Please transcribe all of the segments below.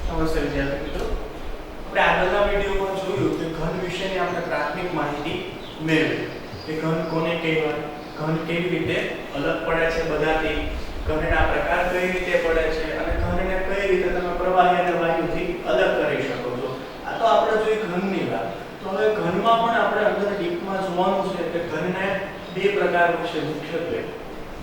નમસ્તે વિદ્યાર્થી મિત્રો, આપણે આગળના વિડીયોમાં જોયું કે ઘન વિશેની આપણે પ્રાથમિક માહિતી મેળવી કે ઘન કોને કહેવાય, ઘન કેવી રીતે અલગ પડે છે બધાથી, ઘનના પ્રકાર કઈ રીતે પડે છે અને ઘનને કઈ રીતે તમે પ્રવાહી અને વાયુથી અલગ કરી શકો છો. આ તો આપણે જોઈ ઘનની વાત. તો હવે ઘનમાં પણ આપણે અંદર ડીપમાં જોવાનું છે કે ઘનને બે પ્રકાર છે મુખ્યત્વે.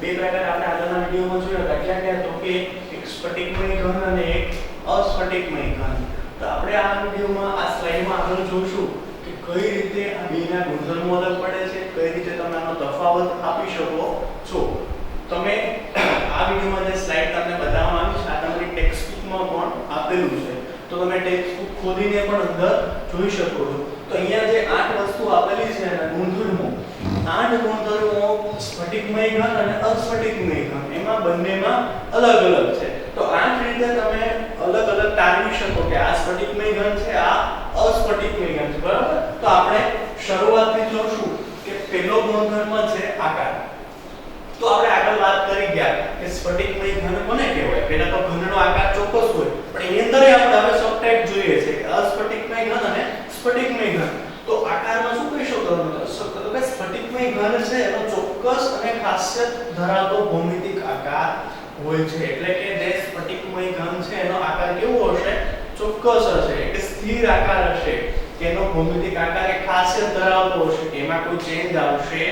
બે પ્રકાર આપણે આગળના વિડીયોમાં જોયા હતા. ક્યાં ક્યાં? તો કે એક સ્ફટિકમય ઘન અને એક અસ્ફટિકમય ઘન. તો આપણે આ વિડીયોમાં આ સ્લાઇડમાં આગળ જોઈશું કે કઈ રીતે આ બેના ગુણધર્મો અલગ પડે છે, કઈ રીતે તમે આનો તફાવત આપી શકો છો. તમે આ વિડીયોમાં જે સ્લાઇડ તમને બતાવવામાં આવી છે આ તમારી ટેક્સ્ટબુકમાં પણ આપેલું છે. તો તમે ટેક્સ્ટબુક ખોલીને પણ અંદર જોઈ શકો છો. તો અહીંયા જે 8 વસ્તુ આપેલી છે એના ગુણધર્મો, 8 ગુણધર્મો સ્ફટિકમય ઘન અને અસ્ફટિકમય ઘન એમાં બંનેમાં અલગ અલગ છે. તો 8 રીતે તમે અલગ અલગ તારવી શકો કે આ સ્ફટિકમય ઘન છે, આ અસ્ફટિકમય ઘન છે. બરાબર? તો આપણે શરૂઆતથી જોશું કે પહેલો ગુણધર્મ છે આકાર. તો આપણે આગળ વાત કરી ગયા કે સ્ફટિકમય ઘન કોને કહેવાય. પહેલા તો ઘનનો આકાર ચોક્કસ હોય, પણ એની અંદર આપણે હવે સબટાઇપ જોઈએ છે કે અસ્ફટિકમય ઘન અને સ્ફટિકમય ઘન. તો આકારમાં શું કહી શકો તો કે સ્ફટિકમય ઘન છે એનો ચોક્કસ અને ખાસિયત ધરાવતો ભૌમિતિક આકાર હોય છે. એટલે કે જે સ્ફટિકમય ઘન છે એનો આકાર કેવો હશે? ચોક્કસ હશે, એટલે સ્થિર આકાર હશે. એનો ભૌમિતિક આકાર એક ખાસિયત ધરાવતો હશે, એમાં કોઈ ચેન્જ આવશે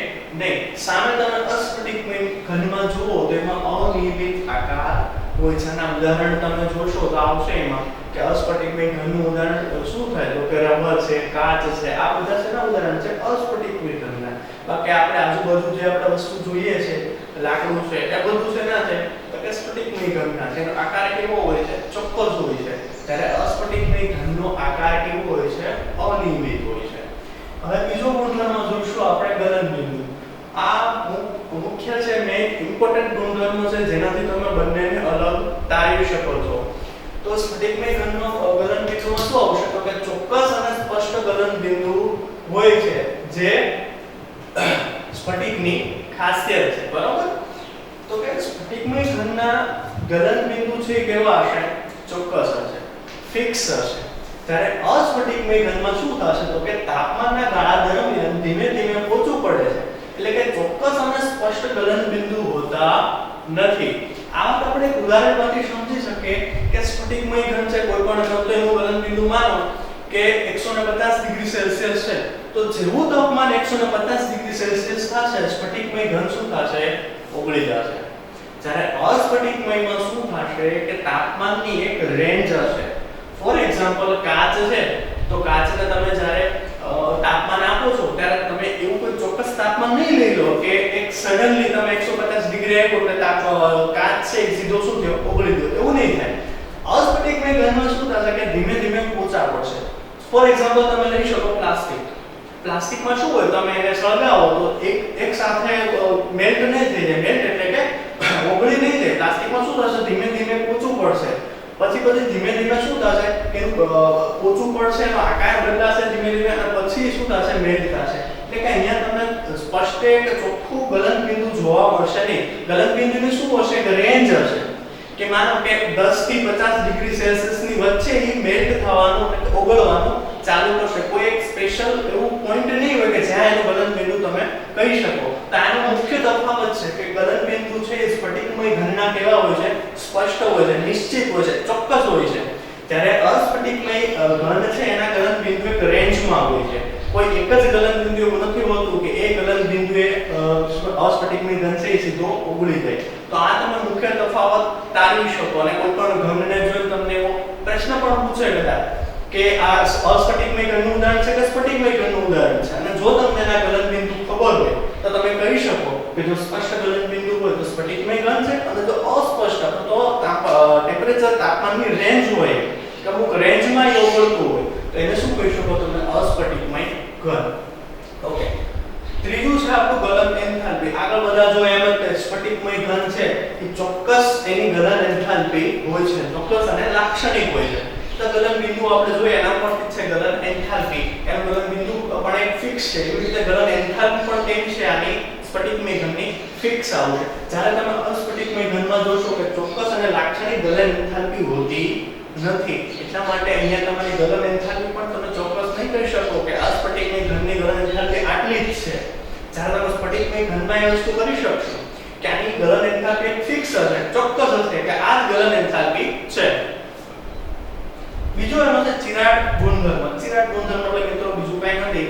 નહીં. સામે તમે અસ્ફટિકમય ઘનમાં જુઓ તો એમાં અનિયમિત આકાર હોય છે. આના ઉદાહરણ તમે જોશો તો આવશે એમાં કે અસ્ફટિકમય ઘનનું ઉદાહરણ શું થાય? તો કે રબર છે, કાચ છે, આ બધા શેના ઉદાહરણ છે? અસ્ફટિકમય ઘનના. બાકી આપણે આજુબાજુ જે આપણે વસ્તુ જોઈએ છે, લાકડું છે, એ બધું શેના છે? તો કે સ્ફટિકમય ઘનના છે. એનો આકાર કેવો હોય છે? ચોક્કસ હોય છે. ત્યારે અસ્ફટિકમય ઘનનો આકાર કેવો હોય છે? અનિયમિત હોય છે. હવે બીજો ગુણધર્મ જોઈશું આપણે ગલનબિંદુ. આ મુખ્ય છે, મેઇન ઇમ્પોર્ટન્ટ ગુણધર્મ છે જેનાથી તમે બંનેને અલગ તારવી શકો છો. તો સ્ફટિકમય ઘનનો ગલનબિંદુમાં શું આવશે? તો કે ચોક્કસ અને સ્પષ્ટ ગલનબિંદુ હોય છે જે સ્ફટિકની ખાસિયત છે. બરાબર? તો કે સ્ફટિકમય ઘનના ગલનબિંદુ છે કેવા હશે? ચોક્કસ હશે, ફિક્સ હશે. ત્યારે અસ્ફટિકમય ઘનમાં શું થશે? તો કે તાપમાનના ગાળા દરમિયાન ધીમે ધીમે ઓછું પડે છે. એટલે કે ચોક્કસ અને સ્પષ્ટ ગલનબિંદુ હોતા નથી. આ વાત આપણે એક ઉદાહરણમાંથી સમજી શકીએ કે સ્ફટિકમય ઘન છે, કોઈ પણ ઘન તો એનું ગલનબિંદુ માનો કે 150 ડિગ્રી સેલ્સિયસ છે. તો જેવું તાપમાન 150 ડિગ્રી સેલ્સિયસ થશે, સ્ફટિકમય ઘન શું થશે? ઓગળી જશે. જ્યારે અસ્ફટિકમયમાં શું થશે કે તાપમાનની એક રેન્જ હશે. ફોર એક્ઝામ્પલ, કાચ છે તો કાચને તમે જ્યારે તાપમાન આપો છો ત્યારે તમે એવું કોઈ ચોક્કસ તાપમાન નહીં લઈ લો કે એક સડનલી તમે 150 ડિગ્રી આપ્યો એટલે કાચ છે સીધો શું થયો? ઓગળી ગયો. એવું નહીં થાય. અસ્ફટિકમય ઘનમાં શું થશે કે ધીમે ધીમે પોચા પડશે. ફોર એક્ઝામ્પલ તમે લઈ શકો પ્લાસ્ટિક. પ્લાસ્ટિકમાં શું હોય? તમે એને સળગાવો તો એક સાથે મેલ્ટ નહીં થઈ જાય. મેલ્ટ એટલે કે ઓગળી નહીં જાય. પ્લાસ્ટિકમાં શું થશે? ધીમે ધીમે પોચું પડશે. પછી ધીમે ધીમે શું થશે કે પોચું પડશે, એનો આકાર બદલાશે ધીમે ધીમે, અને પછી શું થશે? મેલ્ટ થશે. એટલે કે અહીંયા તમને સ્પષ્ટ એક ચોખ્ખું ગલનબિંદુ જોવા મળશે નહીં. ગલનબિંદુની શું હશે? કે રેન્જ હશે. કે માનો કે 10 થી 50 ડિગ્રી સેલ્સિયસ ની વચ્ચે એ મેલ્ટ થવાનું એટલે ઓગળવાનું ચાલુ કરશે. કોઈ એક સ્પેશિયલ એવું પોઈન્ટ નહીં હોય કે જ્યાં એનું ગલનબિંદુ તમે કહી શકો. તો આનો મુખ્ય તફાવત છે કે ગલનબિંદુ છે એ સ્ફટિકમય ઘનના કેવા હોય છે? સ્પષ્ટ હોય છે, નિશ્ચિત હોય છે, ચોક્કસ હોય છે. જ્યારે અસ્ફટિકમય ઘન છે એના ગલનબિંદુ એક રેન્જમાં હોય છે. કોઈ એક જ ગલનબિંદુ એવું નથી હોતું કે એ ગલનબિંદુએ અસ્ફટિકમય ઘન છે એ સીધો ઓગળી જાય. તો આ તમે મુખ્ય તફાવત તારવી શકો. અને કોઈ પણ ઘનને જોઈને તમને એવો પ્રશ્ન પણ પૂછે કદાચ કે આ અસ્ફટિકમય ઘનનું ઉદાહરણ છે કે સ્ફટિકમય ઘનનું ઉદાહરણ છે, અને જો તમને એના ગલનબિંદુ ખબર હોય તો તમે કહી શકો કે જો સ્પષ્ટ ગલનબિંદુ હોય તો સ્ફટિકમય ઘન છે, અને જો અસ્પષ્ટ તો ટેમ્પરેચર તાપમાનની રેન્જ હોય કે અમુક રેન્જમાં એ ઓગળતું હોય તો એને શું કહી શકો તમે? અસ્ફટિકમય ઘન. ઓકે. ત્રીજું છે આપણું ગલન એન્થાલ્પી. આગળ બધા જો એમ જ સ્ફટિકમય ઘન છે એ ચોક્કસ એની ગલન એન્થાલ્પી હોય છે, ચોક્કસ અને લાક્ષણિક હોય છે. તો ગલન બિંદુ આપણે જોઈએ એના પરથી છે ગલન એન્થાલ્પી. એનું ગલન બિંદુ પણ એક ફિક્સ છે. એવી રીતે ગલન એન્થાલ્પી પણ કેવી છે? આની સ્ફટિકમય ઘનની ફિક્સ આવશે. જ્યારે તમે અસ્ફટિકમય ઘનમાં જોશો કે ચોક્કસ અને લાક્ષણિક ગલન એન્થાલ્પી હોતી નથી. એટલા માટે અહીંયા તમારી ગલન એન્થાલ્પી પણ તમે ચોક્કસ નહીં કહી શકો કે આ સ્ફટિકમય ઘનની ગલન એન્થાલ્પી આટલી જ છે. જ્યારે તમે સ્ફટિકમય ઘનમાં એ વસ્તુ કરી શકશો કે આની ગલન એન્થાલ્પી ફિક્સ હશે, ચોક્કસ હશે કે આ જ ગલન એન્થાલ્પી છે. બીજો એનો છે ચિરાડ ગુણધર્મ. ચિરાડ ગુણધર્મ એટલે મિત્રો બીજું કંઈ નથી,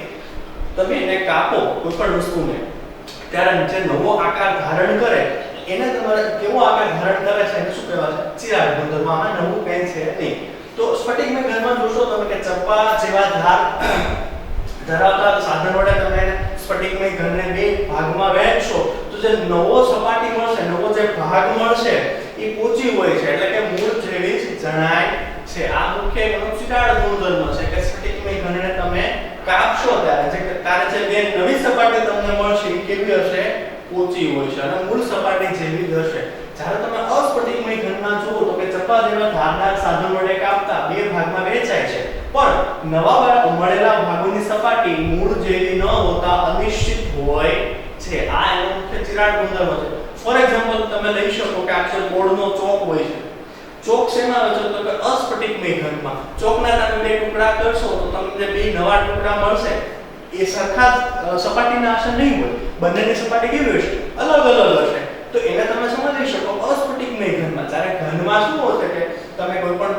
તમે એને કાપો કોઈ પણ વસ્તુને ત્યારે જે નવો આકાર ધારણ કરે એને તમારે કેવો આકાર ધારણ કરે છે એને શું કહેવાય છે? ચિરાડ ગુણધર્મ. આમાં નવું કંઈ છે નહીં. તો સ્ફટિકમય ઘનમાં જોશો તમે કે ચપ્પા જેવા ધાર ધરાવતા સાધન વડે તમે સ્ફટિકમય ઘનને બે ભાગમાં વહેંચશો તો જે નવો સપાટી મળશે, નવો જે ભાગ મળશે એ પોચી હોય છે, એટલે કે મૂળ જેવી જ જણાય છે. આ મુખ્ય એનો ચિરાડ ગુણધર્મ છે કે સ્ફટિકમય ઘનને તમે કાપશો ત્યારે જે બે નવી સપાટી તમને મળશે એ કેવી હશે? પોચી હોય છે અને મૂળ સપાટી જેવી જ હશે. જ્યારે તમે અસ્ફટિકમય ઘનમાં જુઓ તો કે ચપ્પા જેવા ધારદાર સાધન વડે કાપતા બે ભાગમાં વહેંચાય છે, પણ નવા મળેલા ભાગોની સપાટી મૂળ જેવી ન હોતા અનિશ્ચિત હોય છે. આ એનો મુખ્ય ચિરાડ ગુણધર્મ છે. ફોર એક્ઝામ્પલ તમે લઈ શકો કે આખો બોર્ડનો ચોક હોય છે. ચોક શેમાં આવે છે? તો કે અસ્ફટિકમય ઘનમાં ચોકના તમે બે ટુકડા કરશો તો તમને બે નવા ટુકડા મળશે. એ સરખા સપાટીના હશે નહીં હોય, બંનેની સપાટી કેવી હશે? અલગ અલગ હશે. તો એને તમે સમજી શકો અસ્ફટિકમય ઘનમાં. જ્યારે ઘનમાં શું હોય છે કે તમે કોઈ પણ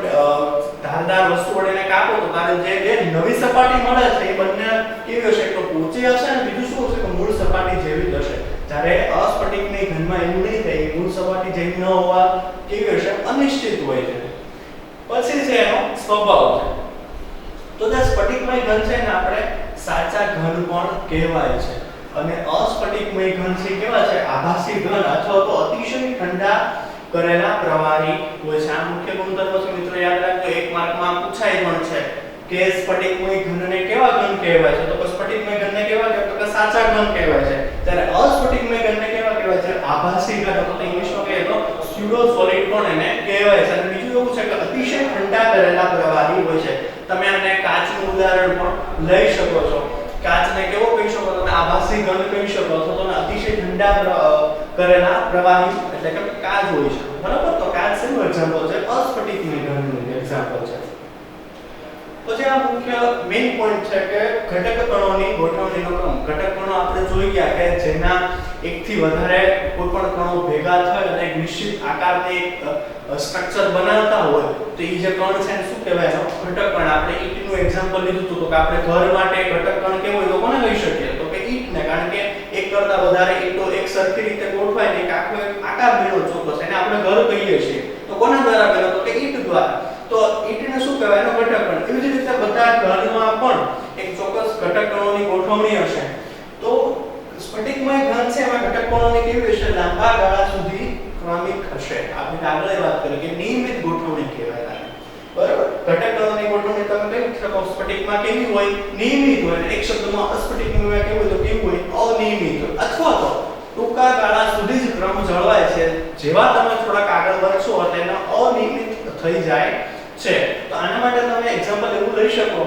ધારદાર વસ્તુ વડે કાપો તો તારે જે નવી સપાટી મળે છે એ બંને કેવી હશે? તો પોચી હશે અને બીજું શું હશે? કે મૂળ સપાટી જેવી જ હશે. જ્યારે અસ્ફટિકમય ઘનમાં એવું નહીં થાય, મૂળ સપાટી જેવી ન હોવા કેવી હશે? અનિશ્ચિત હોય છે. પછી છે એનો સ્વભાવ છે. તો જે સ્ફટિકમય ઘન છે ને આપણે સાચા ઘન પણ કહેવાય છે અને અસ્ફટિકમય ઘન છે કેવા છે? આભાસી ઘન અથવા તો અતિશય ઠંડા કરેલા પ્રવાહી હોય છે. આ મુખ્ય ગુણધર્મો છે મિત્રો, યાદ રાખજો. એક માર્કમાં પૂછાય પણ છે કે સ્ફટિકમય ઘનને કેવા ઘન કહેવાય છે? તો સ્ફટિકમય ઘનને કેવા કહેવાય? તો કે સાચા ઘન કહેવાય છે. જ્યારે અસ્ફટિકમય ઘનને કેવા કહેવાય છે? આભાસી ઘન અથવા તો ઇંગ્લિશમાં કહીએ તો સ્યુડો સોલિડ પણ એને કહેવાય છે. અને બીજું એવું છે કે અતિશય ઠંડા કરેલા પ્રવાહી હોય છે. તમે આને કાચનું ઉદાહરણ પણ લઈ શકો છો. કાચને કેવો કહી શકો? તમે આભાસી ઘન કહી શકો છો. તો અતિશય ઠંડા કરેલા પ્રવાહી એટલે કે કાચ હોય છે. બરાબર? તો કાચ શેનું એક્ઝામ્પલ છે? અસ્ફટિકમય ઘનનું એક્ઝામ્પલ છે. પછી આ મુખ્ય મેઇન પોઈન્ટ છે કે ઘટક કણોની ગોઠવણીનો ક્રમ. ઘટક કણો આપણે જોઈ ગયા કે જેના એકથી વધારે કોઈ પણ કણો ભેગા થઈ અને એક નિશ્ચિત આકારની સ્ટ્રક્ચર બનાવતા હોય તો એ જે કણ છે એને શું કહેવાય? એનો ઘટક કણ. આપણે ઈંટનું એક્ઝામ્પલ લીધું હતું તો કે આપણે ઘર માટે ઘટક કણ કેવો હોય તો કોને લઈ શકીએ? તો કે ઈંટને. કારણ કે એક કરતા વધારે ઈંટો એક સરખી રીતે ગોઠવાય ને એક આખો એક આકાર મેળવો ચોક્કસ એને આપણે ઘર કહીએ છીએ. તો કોના દ્વારા બને? તો કે ઈંટ દ્વારા. તો ઈંટને શું કહેવાય? એનો ઘટક કણ. એવી જ રીતે બધા ઘરમાં પણ એક ચોક્કસ ઘટક કણોની ગોઠવણી હશે. તો સ્ફટિકમય ઘન છે એમાં ઘટક કણોની કેવી હશે? લાંબા ગાળા સુધી ક્રમિક હશે. આપણે આગળ વાત કરી કે નિયમિત ગોઠવણી કહેવાય. બરાબર? ઘટક કણોની ગોઠવણી તમે કહી શકો સ્ફટિકમાં કેવી હોય? નિયમિત હોય. એક શબ્દમાં અસ્ફટિકમય કેવું હોય તો કેવું હોય? અનિયમિત હોય. અથવા તો ટૂંકા ગાળા સુધી જ ક્રમ જળવાય છે. જેવા તમે થોડાક આગળ વધશો એટલે એનો અનિયમિત થઈ જાય છે. તો આના માટે તમે એક્ઝામ્પલ એવું લઈ શકો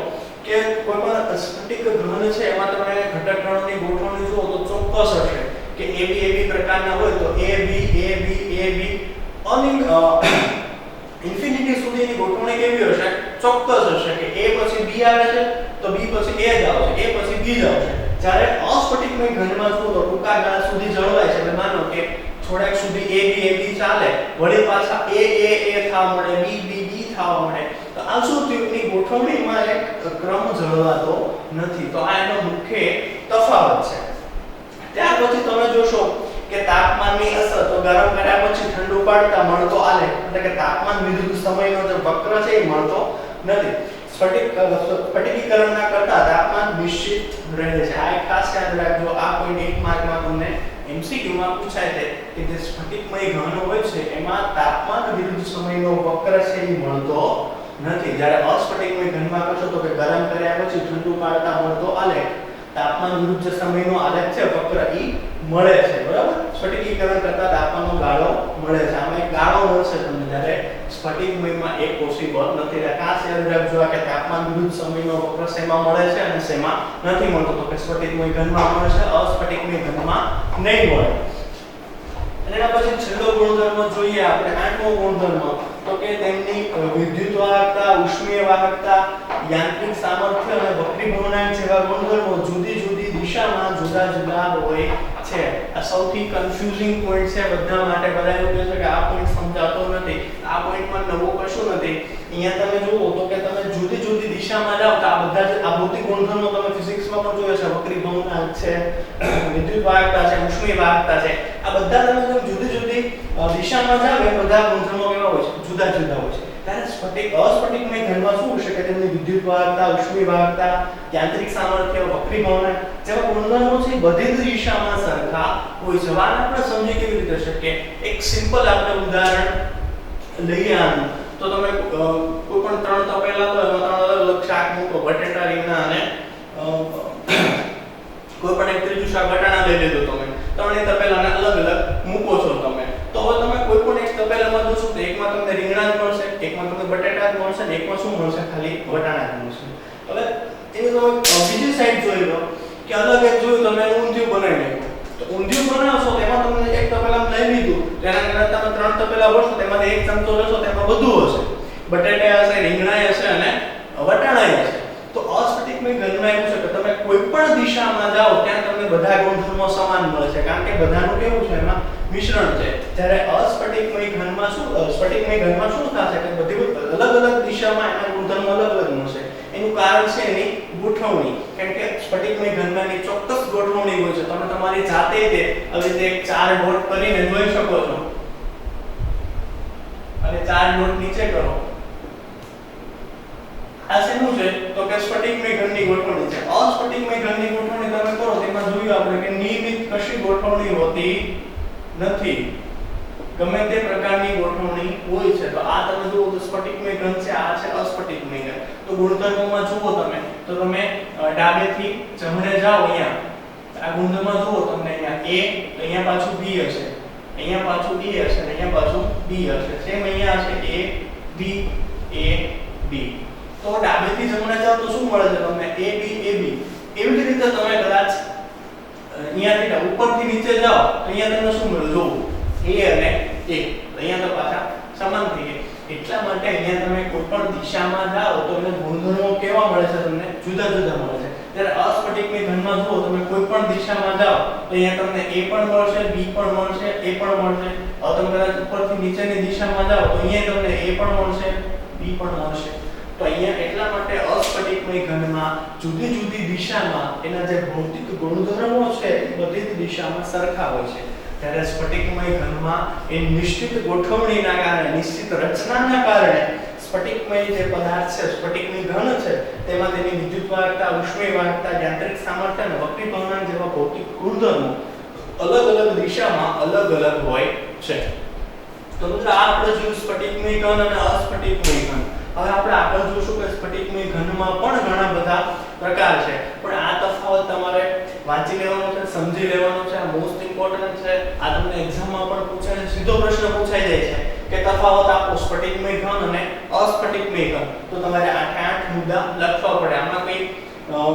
કે કોઈ પણ સ્ફટિક ઘન છે એમાં તમે ઘટક કણોની ગોઠવણી જુઓ તો ચોક્કસ હશે કે AB પ્રકારના હોય તો AB ઇન્ફિનિટી સુધીની ગોઠવણી કેવી હશે? ચોક્કસ હશે કે A પછી B આવે છે તો B પછી A જ આવશે, A પછી B જ આવશે. જ્યારે અસ્ફટિકમય ઘનમાં જુઓ તો ટૂંકા ગાળા સુધી જળવાય છે. એટલે માનો કે થોડાક સુધી AB ચાલે, વળી પાછા A થવા મળે, B થવા મળે. તો આ શું થયું? એની ગોઠવણીમાં એક ક્રમ જળવાતો નથી. તો આ એનો મુખ્ય તફાવત છે. ત્યાર પછી તમે જોશો કે તાપમાનની અસર તો ગરમ કર્યા પછી ઠંડુ પાડતા મળતો આલેખ એટલે કે તાપમાન વિરુદ્ધ સમયનો જે વક્ર છે એ મળતો નથી. સ્ફટિકીકરણના કરતા તાપમાન નિશ્ચિત રહે છે. આ એક ખાસ યાદ રાખજો. આ પોઈન્ટ એક માર્કમાં તમને MCQ માં પૂછાય છે કે જે સ્ફટિકમય ઘન હોય છે એમાં તાપમાન વિરુદ્ધ સમયનો વક્ર છે એ મળતો નથી. જ્યારે અસ્ફટિકમય ઘનમાં કરશો તો કે ગરમ કર્યા પછી ઠંડુ પાડતા મળતો આલેખ તાપમાન વિરુદ્ધ સમયનો આલેખ છે વક્ર ઈ મળે છે. બરાબર? સ્ફટિકીકરણ કરતા તાપમાનનો ગાળો મળે છે. આમાં એક ગાળો મળશે તમને, જ્યારે સ્ફટિકમયમાં એક પોસિબલ નથી. એટલે ખાસ યાદ રાખજો કે તાપમાન વિરુદ્ધ સમયનો વક્ર શેમાં મળે છે અને શેમાં નથી મળતો. તો કે સ્ફટિકમય ઘનમાં મળે છે, અસ્ફટિકમય ઘનમાં નહીં મળે. અને એના પછી છેલ્લો ગુણધર્મ જોઈએ આપણે, આઠમો ગુણધર્મ, તો કે તેમની વિદ્યુત વાહકતા, ઉષ્મીય વાહકતા, યાંત્રિક સામર્થ્ય અને વક્રીભવનાંક જેવા ગુણધર્મો જુદી જુદી દિશામાં જુદા જુદા હોય છે. આ સૌથી કન્ફ્યુઝિંગ પોઈન્ટ છે બધા માટે. બધા એવું કહે છે કે આ પોઈન્ટ સમજાતો નથી, આ પોઈન્ટમાં નવું કશું નથી. અહીંયા તમે જુઓ તો કે તમે જુદી જુદી દિશામાં જાઓ તો આ બધા જ આ ભૌતિક ગુણધર્મો તમે ફિઝિક્સમાં પણ જોયો છે, વક્રીભવનાંક છે, વિદ્યુત વાહકતા છે, ઉષ્મીય વાહકતા છે, આ બધા તમે જુદી જુદી દિશામાં જાઓ એ બધા ગુણધર્મો કેવા હોય છે? જુદા જુદા હોય છે. ત્યારે અસ્ફટિકમય ઘનમાં શું હશે કે તેમની વિદ્યુત વાહકતા, ઉષ્મીય વાહકતા, યાંત્રિક સામર્થ્ય, વક્રીભવનાંક જેવા ગુણધર્મો છે બધી જ દિશામાં સરખા હોય છે. આને આપણે સમજી કેવી રીતે શકીએ? એક સિમ્પલ આપણે ઉદાહરણ લઈએ આનું. તો તમે કોઈ પણ ત્રણ તપેલા તો એમાં ત્રણ અલગ અલગ શાક મૂકો, બટેટા, રીંગણા અને કોઈ પણ એક ત્રીજું શાક બટાણા લઈ લેજો તમે. ત્રણે તપેલાને અલગ અલગ મૂકો છો તમે. તો હવે તમે કોઈ પણ એક તપેલામાં જોશો તો એકમાં તમને રીંગણા જ મળશે, એકમાં તમને બટેટા જ મળશે, અને એકમાં શું મળશે? ખાલી બટાણા જ મળશે. હવે એની તમે બીજી સાઈડ જોઈ લો કે અલગ એક જોયું તમે ઊંધિયું બનાવી નાખ્યું. તો ઊંધિયું બનાવશો તેમાં તમને એક તપેલામાં લઈ લીધું, તેના કરતા તમે ત્રણ તપેલા ભરશો તેમાંથી એક ચમચો લેશો તેમાં બધું હશે, બટેટા હશે, રીંગણા હશે અને વટાણા હશે. તો અસ્ફટિકમય ઘનમાં એવું છે કે તમે કોઈ પણ દિશામાં જાઓ ત્યાં તમને બધા ગુણધર્મો સમાન મળશે, કારણ કે બધાનું કેવું છે? એમાં મિશ્રણ છે. જ્યારે અસ્ફટિકમય ઘનમાં શું થશે કે બધી અલગ અલગ દિશામાં એના ગુણધર્મો અલગ અલગ મળશે. એનું કારણ છે એની ગોઠવણી, કારણ કે સ્ફટિકમય ઘનમાં એની ચોક્કસ ગોઠવણી હોય છે. તમે તમારી જાતે તે આવી રીતે એક ચાર ડોટ કરીને જોઈ શકો છો, અને ચાર ડોટ નીચે કરો. આ શેનું છે? તો કે સ્ફટિકમય ઘનની ગોઠવણી છે. અસ્ફટિકમય ઘનની ગોઠવણી તમે કરો તેમાં જોયું આપણે કે નિયમિત કશી ગોઠવણી હોતી નથી, ગમે તે પ્રકારની ગોઠવણી હોય છે. તો આ તમે જુઓ તો સ્ફટિકમય ઘન છે, આ છે અસ્ફટિકમય ઘન. તો ગુણધર્મોમાં જુઓ તમે તો તમે ડાબેથી જમણે જાઓ, અહીંયા આ ગુણધર્મમાં જુઓ તમને અહીંયા A, અહીંયા પાછું B હશે, અહીંયા પાછું A હશે, અને અહીંયા પાછું B હશે. સેમ અહીંયા હશે A B A B. તો ડાબેથી જમણે જાઓ તો શું મળે છે તમને? A B A B. એવી જ રીતે તમે કદાચ અહીંયાથી ઉપરથી નીચે જાઓ તો અહીંયા તમને શું મળે? જો A અને A, અહીંયા તો પાછા સમાન થઈ ગયા. એટલા માટે અહીંયા તમે કોઈ પણ દિશામાં જાઓ તો એને ગુણધર્મો કેવા મળે છે? તમને જુદા જુદા મળે છે. ત્યારે અસ્ફટિકમય ઘનમાં જુઓ તમે કોઈ પણ દિશામાં જાઓ તો અહીંયા તમને A પણ મળશે, B પણ મળશે, A પણ મળશે. હવે તમે કદાચ ઉપરથી નીચેની દિશામાં જાઓ તો અહીંયા તમને A પણ મળશે, B પણ મળશે. તો અહીંયા એટલા માટે અસ્ફટિકમય ઘનમાં જુદી જુદી દિશામાં એના જે ભૌતિક ગુણધર્મો છે એ બધી જ દિશામાં સરખા હોય છે. ત્યારે સ્ફટિકમય ઘનમાં એ નિશ્ચિત ગોઠવણીના કારણે, નિશ્ચિત રચનાના કારણે સ્ફટિકમય જે પદાર્થ છે, સ્ફટિકમય ઘન છે, તેમાં તેની વિદ્યુત વાહકતા, ઉષ્મીય વાહકતા, યાંત્રિક સામર્થ્ય અને વક્રીભવનાંક જેવા ભૌતિક ગુણધર્મો અલગ અલગ દિશામાં અલગ અલગ હોય છે. તો મિત્રો આ આપણે જોયું સ્ફટિકમય ઘન અને અસ્ફટિકમય ઘન. હવે આપણે આગળ જોશું કે સ્ફટિકમય ઘનમાં પણ ઘણા બધા પ્રકાર છે, પણ આ તફાવત તમારે વાંચી લેવાનો છે, સમજી લેવાનો છે. આ મોસ્ટ ઇમ્પોર્ટન્ટ છે. આ તમને એક્ઝામમાં પણ પૂછાય છે, સીધો પ્રશ્ન પૂછાઈ જાય છે કે તફાવત આપો સ્ફટિકમય ઘન અને અસ્ફટિકમય ઘન. તો તમારે 8 મુદ્દા લખવા પડે. આમાં કોઈ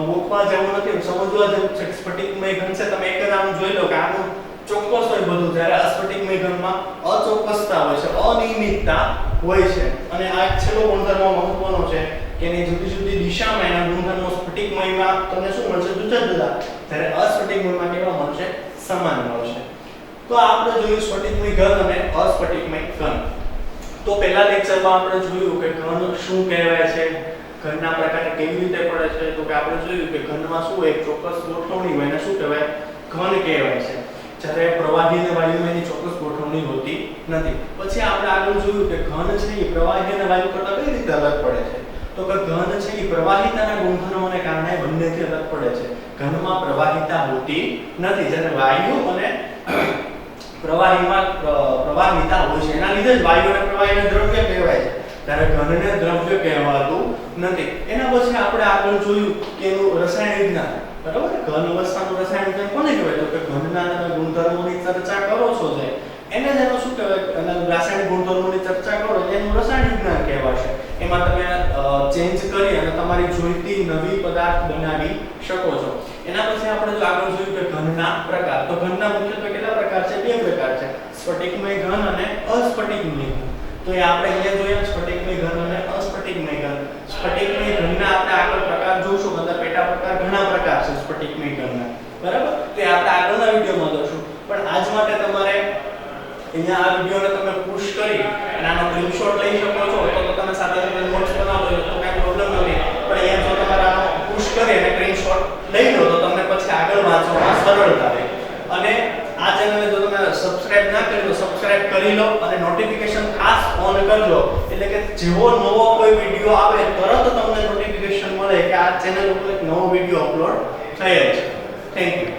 ગોખવા જેવું નથી, સમજવા જેવું છે. સ્ફટિકમય ઘન છે તમે એક જ આમ જોઈ લો કે આનું ચોક્કસ હોય બધું, જ્યારે અસ્ફટિકમય ઘનમાં અચોક્કસતા હોય છે, અનિયમિતતા હોય છે. અને આ છેલ્લો ગુણધર્મ મહત્વનો છે કે એની જુદી જુદી દિશામાં એના ગુણધર્મો સ્ફટિકમયમાં તમને શું મળશે? જુદા જુદા. જ્યારે અસ્ફટિકમયમાં કેવા મળશે? સમાન મળશે. તો આપણે જોયું સ્ફટિકમય ઘન અને અસ્ફટિકમય ઘન. તો પહેલા લેક્ચરમાં આપણે જોયું કે ઘન શું કહેવાય છે, ઘનના પ્રકાર કેવી રીતે પડે છે. તો કે આપણે જોયું કે ઘનમાં શું એક ચોક્કસ ગોઠવણી હોય એને શું કહેવાય? ઘન કહેવાય છે. જ્યારે પ્રવાહી અને વાયુમાં એની ચોક્કસ ગોઠવણી હોતી નથી. પછી આપણે આગળ જોયું કે ઘન છે એ પ્રવાહી અને વાયુ કરતાં કઈ રીતે અલગ પડે છે. તો કે ઘન છે એ પ્રવાહિતાના ગુણધર્મોને કારણે બંનેથી અલગ પડે છે. ઘનમાં પ્રવાહિતા હોતી નથી, જ્યારે વાયુ અને પ્રવાહીમાં પ્રવાહિતા હોય છે. એના લીધે જ વાયુ અને પ્રવાહીને દ્રવ્ય કહેવાય છે, ત્યારે ઘનને દ્રવ્ય કહેવાતું નથી. એના પછી આપણે આગળ જોયું કે એનું રસાયણ વિજ્ઞાન, બરાબર. ઘન અવસ્થાનું રસાયણ વિજ્ઞાન કોને કહેવાય? તો કે ઘનના ગુણધર્મોની ચર્ચા કરો છો જે એને જ એનું શું કહેવાય? એના રાસાયણિક ગુણધર્મોની ચર્ચા કરો એનું રસાયણ વિજ્ઞાન કહેવાશે. એમાં તમે ચેન્જ કરી અને તમારી જોઈતી નવી પદાર્થ બનાવી શકો છો. એના પછી આપણે જો આગળ જોયું કે ઘનના પ્રકાર. તો ઘનના મુખ્યત્વે કેટલા પ્રકાર છે? 2 પ્રકાર છે, સ્ફટિકમય ઘન અને અસ્ફટિકમય ઘન. તો એ આપણે અહીંયા જોયા સ્ફટિકમય ઘન અને અસ્ફટિકમય ઘન. સ્ફટિકમય ઘનના આપણે આગળ પ્રકાર જોશું, મતલબ પેટા પ્રકાર ઘણા પ્રકાર છે સ્ફટિકમય ઘનના, બરાબર? તો એ આપણે આગળના વિડિયોમાં જોશું. પણ આજ માટે તમારે અહીંયા આ વિડિયોને તમે પુશ કરી અને આનો સ્ક્રીનશોટ લઈ શકો છો, તો તમે સાથે સાથે નોટ્સ બનાવો તો કાંઈ પ્રોબ્લેમ નથી. પણ અહીંયા જો તમારે આનો પુશ કરી અને સ્ક્રીનશોટ લઈ લો તો તમને પછી આગળ વાંચવામાં સરળતા રહે. અને આ ચેનલને જો તમે સબસ્ક્રાઇબ ના કરી તો સબસ્ક્રાઇબ કરી લો અને નોટિફિકેશન ખાસ ઓન કરજો, એટલે કે જેવો નવો કોઈ વિડિયો આવે તરત તમને નોટિફિકેશન મળે કે આ ચેનલ ઉપર એક નવો વિડિયો અપલોડ થયેલ છે. Thank you.